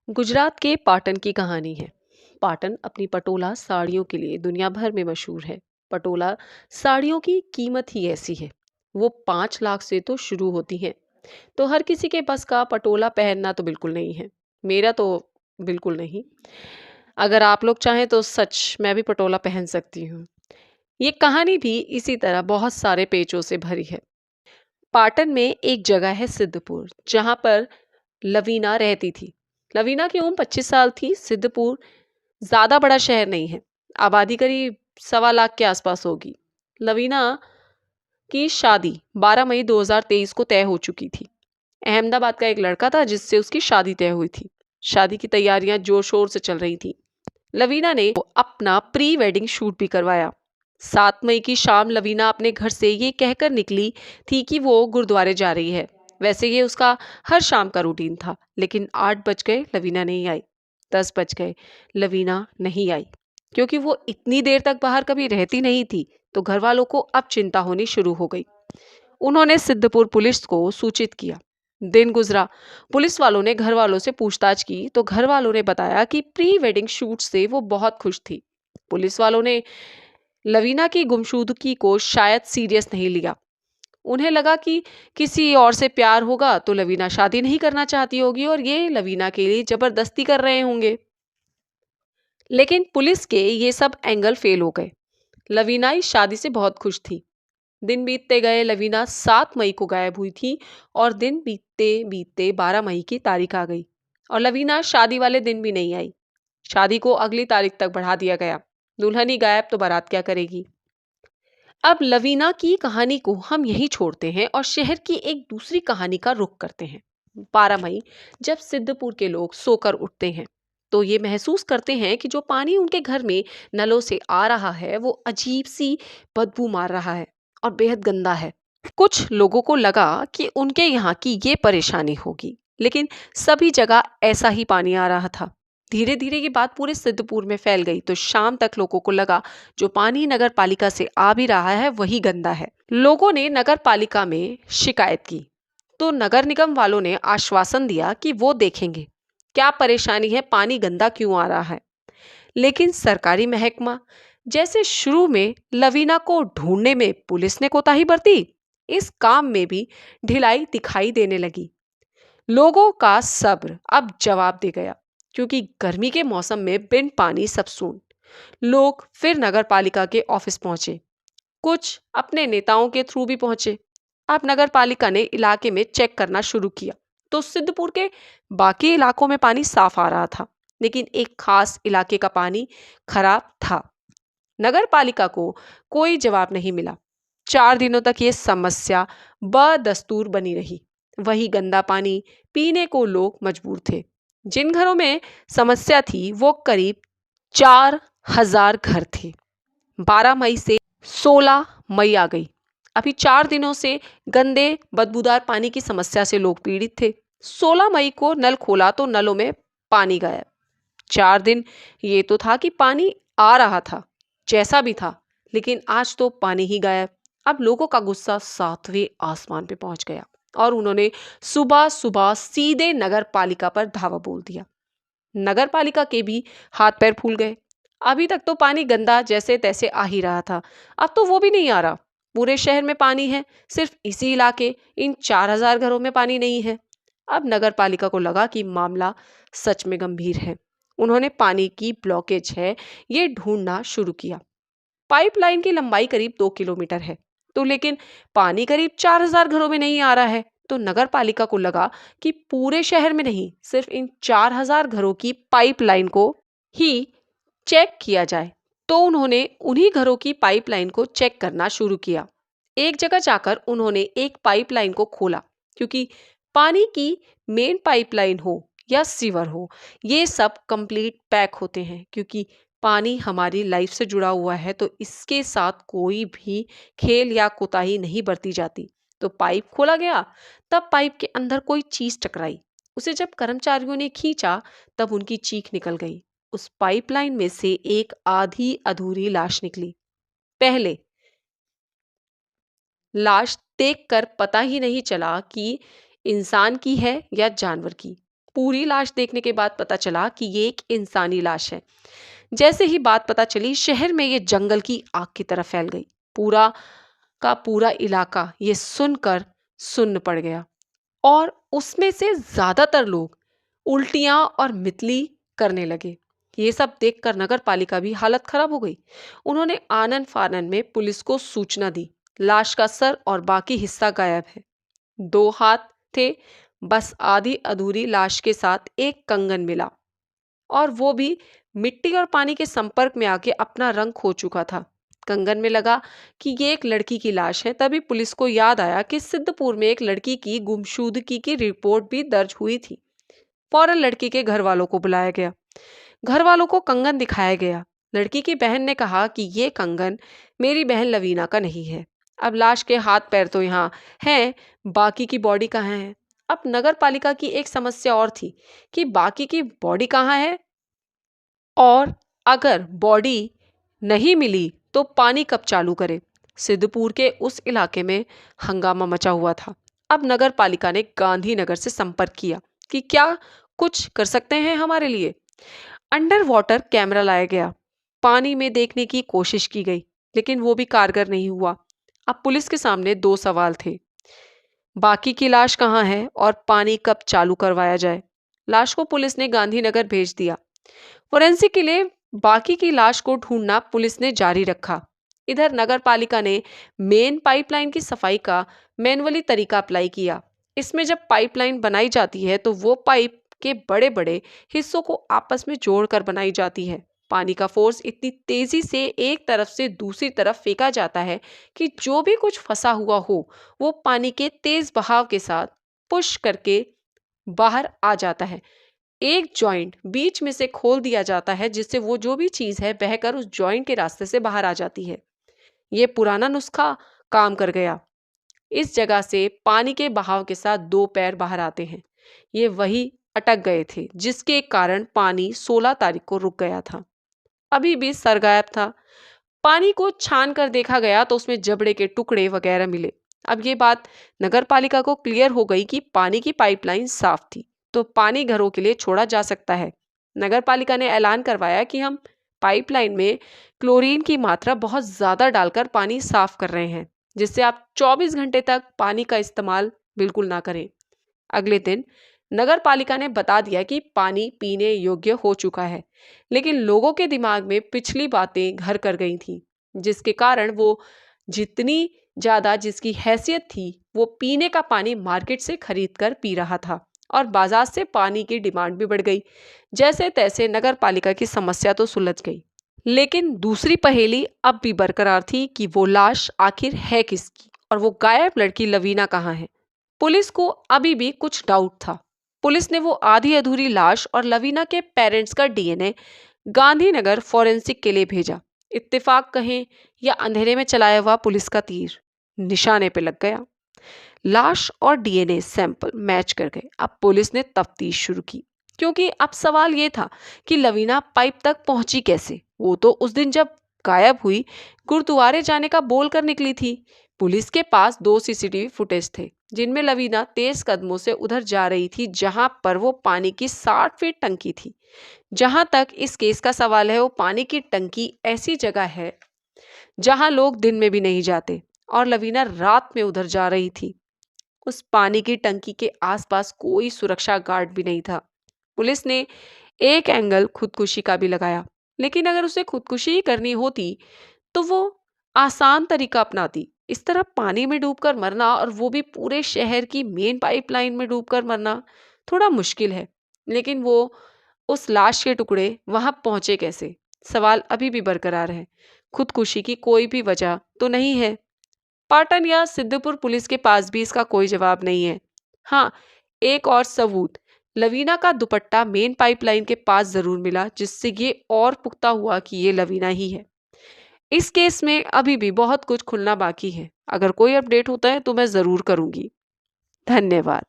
गुजरात के पाटन की कहानी है। पाटन अपनी पटोला साड़ियों के लिए दुनिया भर में मशहूर है। पटोला साड़ियों की कीमत ही ऐसी है। वो 5 लाख से तो शुरू होती हैं। तो हर किसी के बस का पटोला पहनना तो बिल्कुल नहीं है। मेरा तो बिल्कुल नहीं। अगर आप लोग चाहें तो सच मैं भी पटोला पहन सकती हूँ। ये कहानी भी इसी तरह बहुत सारे पेचों से भरी है। पाटन में एक जगह है सिद्धपुर, जहाँ पर लवीना रहती थी। लवीना की उम्र 25 साल थी। सिद्धपुर ज्यादा बड़ा शहर नहीं है। आबादी करीब 1.25 लाख के आसपास होगी। लवीना की शादी 12 मई 2023 को तय हो चुकी थी। अहमदाबाद का एक लड़का था जिससे उसकी शादी तय हुई थी। शादी की तैयारियां जोर शोर से चल रही थी। लवीना ने अपना प्री वेडिंग शूट भी करवाया। 7 मई की शाम लवीना अपने घर से ये कहकर निकली थी कि वो गुरुद्वारे जा रही है। वैसे ये उसका हर शाम का रूटीन था, लेकिन 8 बज गए, लवीना नहीं आई। 10 बज गए, लवीना नहीं आई। क्योंकि वो इतनी देर तक बाहर कभी रहती नहीं थी, तो घर वालों को अब चिंता होनी शुरू हो गई। उन्होंने सिद्धपुर पुलिस को सूचित किया। दिन गुजरा। पुलिस वालों ने घर वालों से पूछताछ की तो घर वालों ने बताया कि प्री वेडिंग शूट से वो बहुत खुश थी। पुलिस वालों ने लवीना की गुमशुदगी को शायद सीरियस नहीं लिया। उन्हें लगा कि किसी और से प्यार होगा तो लवीना शादी नहीं करना चाहती होगी और ये लवीना के लिए जबरदस्ती कर रहे होंगे। लेकिन पुलिस के ये सब एंगल फेल हो गए। लवीना इस शादी से बहुत खुश थी। दिन बीतते गए, लवीना 7 मई को गायब हुई थी और दिन बीतते बीतते 12 मई की तारीख आ गई और लवीना शादी वाले दिन भी नहीं आई। शादी को अगली तारीख तक बढ़ा दिया गया। दुल्हन ही गायब तो बारात क्या करेगी। अब लवीना की कहानी को हम यहीं छोड़ते हैं और शहर की एक दूसरी कहानी का रुख करते हैं। 12 मई, जब सिद्धपुर के लोग सोकर उठते हैं तो ये महसूस करते हैं कि जो पानी उनके घर में नलों से आ रहा है वो अजीब सी बदबू मार रहा है और बेहद गंदा है। कुछ लोगों को लगा कि उनके यहाँ की ये परेशानी होगी, लेकिन सभी जगह ऐसा ही पानी आ रहा था। धीरे धीरे ये बात पूरे सिद्धपुर में फैल गई तो शाम तक लोगों को लगा जो पानी नगर पालिका से आ भी रहा है वही गंदा है। लोगों ने नगर पालिका में शिकायत की तो नगर निगम वालों ने आश्वासन दिया कि वो देखेंगे क्या परेशानी है, पानी गंदा क्यों आ रहा है। लेकिन सरकारी महकमा जैसे शुरू में लवीना को ढूंढने में पुलिस ने कोताही बरती, इस काम में भी ढिलाई दिखाई देने लगी। लोगों का सब्र अब जवाब दे गया, क्योंकि गर्मी के मौसम में बिन पानी सब सून। लोग फिर नगर पालिका के ऑफिस पहुंचे। कुछ अपने नेताओं के थ्रू भी पहुंचे। अब नगर पालिका ने इलाके में चेक करना शुरू किया तो सिद्धपुर के बाकी इलाकों में पानी साफ आ रहा था, लेकिन एक खास इलाके का पानी खराब था। नगर पालिका को कोई जवाब नहीं मिला। 4 दिनों तक ये समस्या बदस्तूर बनी रही। वही गंदा पानी पीने को लोग मजबूर थे। जिन घरों में समस्या थी वो करीब 4,000 घर थे। 12 मई से 16 मई आ गई। अभी 4 दिनों से गंदे बदबूदार पानी की समस्या से लोग पीड़ित थे। 16 मई को नल खोला तो नलों में पानी गायब। 4 दिन ये तो था कि पानी आ रहा था, जैसा भी था, लेकिन आज तो पानी ही गायब। अब लोगों का गुस्सा 7वें आसमान पे पहुंच गया और उन्होंने सुबह सुबह सीधे नगर पालिका पर धावा बोल दिया। नगर पालिका के भी हाथ पैर फूल गए। अभी तक तो पानी गंदा जैसे तैसे आ ही रहा था, अब तो वो भी नहीं आ रहा। पूरे शहर में पानी है, सिर्फ इसी इलाके इन 4,000 घरों में पानी नहीं है। अब नगर पालिका को लगा कि मामला सच में गंभीर है। उन्होंने पानी की ब्लॉकेज है ये ढूंढना शुरू किया। पाइपलाइन की लंबाई करीब 2 किलोमीटर है, तो लेकिन पानी करीब 4,000 घरों में नहीं आ रहा है। तो नगर पालिका को लगा कि पूरे शहर में नहीं, सिर्फ इन 4,000 घरों की पाइपलाइन को ही चेक किया जाए। तो उन्होंने उन्हीं घरों की पाइपलाइन को चेक करना शुरू किया। एक जगह जाकर उन्होंने एक पाइपलाइन को खोला, क्योंकि पानी की मेन पाइपलाइन हो या सीवर हो, ये सब कंप्लीट पैक होते हैं। क्योंकि पानी हमारी लाइफ से जुड़ा हुआ है तो इसके साथ कोई भी खेल या कोताही नहीं बरती जाती। तो पाइप खोला गया, तब पाइप के अंदर कोई चीज टकराई। उसे जब कर्मचारियों ने खींचा तब उनकी चीख निकल गई। उस पाइपलाइन में से एक आधी अधूरी लाश निकली। पहले लाश देखकर पता ही नहीं चला कि इंसान की है या जानवर की। पूरी लाश देखने के बाद पता चला कि ये एक इंसानी लाश है। जैसे ही बात पता चली, शहर में ये जंगल की आग की तरह फैल गई। पूरा का पूरा इलाका ये सुनकर सुन्न पड़ गया और उसमें से ज्यादातर लोग उल्टियां और मितली करने लगे। ये सब देखकर नगर पालिका भी हालत खराब हो गई। उन्होंने आनन फानन में पुलिस को सूचना दी। लाश का सर और बाकी हिस्सा गायब है। 2 हाथ थे, बस आधी अधूरी लाश के साथ एक कंगन मिला और वो भी मिट्टी और पानी के संपर्क में आके अपना रंग खो चुका था। कंगन में लगा कि ये एक लड़की की लाश है। तभी पुलिस को याद आया कि सिद्धपुर में एक लड़की की गुमशुदगी की रिपोर्ट भी दर्ज हुई थी। फौरन लड़की के घर वालों को बुलाया गया। घर वालों को कंगन दिखाया गया। लड़की की बहन ने कहा कि ये कंगन मेरी बहन लवीना का नहीं है। अब लाश के हाथ पैर तो यहाँ हैं, बाकी की बॉडी कहाँ है? अब नगर पालिका की एक समस्या और थी कि बाकी की बॉडी कहाँ है, और अगर बॉडी नहीं मिली तो पानी कब चालू करे। सिद्धपुर के उस इलाके में हंगामा मचा हुआ था। अब नगर पालिका ने गांधीनगर से संपर्क किया कि क्या कुछ कर सकते हैं हमारे लिए। अंडर वाटर कैमरा लाया गया। पानी में देखने की कोशिश की गई, लेकिन वो भी कारगर नहीं हुआ। अब पुलिस के सामने 2 सवाल थे। बाकी की लाश कहाँ है और पानी कब चालू करवाया जाए। लाश को पुलिस ने गांधीनगर भेज दिया। फोरेंसिक के लिए बाकी की लाश को ढूंढना पुलिस ने जारी रखा। इधर नगर पालिका ने मेन पाइपलाइन की सफाई का मैनुअली तरीका अप्लाई किया। इसमें जब पाइपलाइन बनाई जाती है तो वो पाइप के बड़े बड़े हिस्सों को आपस में जोड़कर बनाई जाती है। पानी का फोर्स इतनी तेजी से एक तरफ से दूसरी तरफ फेंका जाता है कि जो भी कुछ फंसा हुआ हो वो पानी के तेज बहाव के साथ पुश करके बाहर आ जाता है। एक जॉइंट बीच में से खोल दिया जाता है, जिससे वो जो भी चीज है बहकर उस जॉइंट के रास्ते से बाहर आ जाती है। ये पुराना नुस्खा काम कर गया। इस जगह से पानी के बहाव के साथ 2 पैर बाहर आते हैं। ये वही अटक गए थे जिसके कारण पानी 16 तारीख को रुक गया था। अभी भी सर गायब था। पानी को छान कर देखा गया तो उसमें जबड़े के टुकड़े वगैरह मिले। अब ये बात नगर पालिका को क्लियर हो गई कि पानी की पाइपलाइन साफ थी तो पानी घरों के लिए छोड़ा जा सकता है। नगर पालिका ने ऐलान करवाया कि हम पाइपलाइन में क्लोरीन की मात्रा बहुत ज्यादा डालकर पानी साफ कर रहे हैं, जिससे आप 24 घंटे तक पानी का इस्तेमाल बिल्कुल ना करें। अगले दिन नगर पालिका ने बता दिया कि पानी पीने योग्य हो चुका है, लेकिन लोगों के दिमाग में पिछली बातें घर कर गई थी, जिसके कारण वो जितनी ज्यादा जिसकी हैसियत थी वो पीने का पानी मार्केट से खरीद कर पी रहा था और बाजार से पानी की डिमांड भी बढ़ गई। जैसे तैसे नगर पालिका की समस्या तो सुलझ गई, लेकिन दूसरी पहेली अब भी बरकरार थी कि वो लाश आखिर है किसकी और वो गायब लड़की लवीना कहाँ है। पुलिस को अभी भी कुछ डाउट था। पुलिस ने वो आधी अधूरी लाश और लवीना के पेरेंट्स का डीएनए गांधीनगर फॉरेंसिक के लिए भेजा। इत्तेफाक कहें या अंधेरे में चलाया हुआ पुलिस का तीर निशाने पे लग गया। लाश और डीएनए सैंपल मैच कर गए। अब पुलिस ने तफ्तीश शुरू की, क्योंकि अब सवाल ये था कि लवीना पाइप तक पहुंची कैसे। वो तो उस दिन जब गायब हुई गुरुद्वारे जाने का बोल कर निकली थी। पुलिस के पास 2 सीसीटीवी फुटेज थे जिनमें लवीना तेज कदमों से उधर जा रही थी जहां पर वो पानी की 60 फीट टंकी थी। जहां तक इस केस का सवाल है, वो पानी की टंकी ऐसी जगह है जहां लोग दिन में भी नहीं जाते और लवीना रात में उधर जा रही थी। उस पानी की टंकी के आसपास कोई सुरक्षा गार्ड भी नहीं था। पुलिस ने एक एंगल खुदकुशी का भी लगाया, लेकिन अगर उसे खुदकुशी ही करनी होती तो वो आसान तरीका अपनाती। इस तरह पानी में डूबकर मरना, और वो भी पूरे शहर की मेन पाइपलाइन में डूबकर मरना, थोड़ा मुश्किल है। लेकिन वो उस लाश के टुकड़े वहां पहुंचे कैसे, सवाल अभी भी बरकरार है। खुदकुशी की कोई भी वजह तो नहीं है। पाटन या सिद्धपुर पुलिस के पास भी इसका कोई जवाब नहीं है। हाँ, एक और सबूत, लवीना का दुपट्टा मेन पाइपलाइन के पास जरूर मिला, जिससे ये और पुख्ता हुआ कि ये लवीना ही है। इस केस में अभी भी बहुत कुछ खुलना बाकी है। अगर कोई अपडेट होता है तो मैं जरूर करूंगी। धन्यवाद।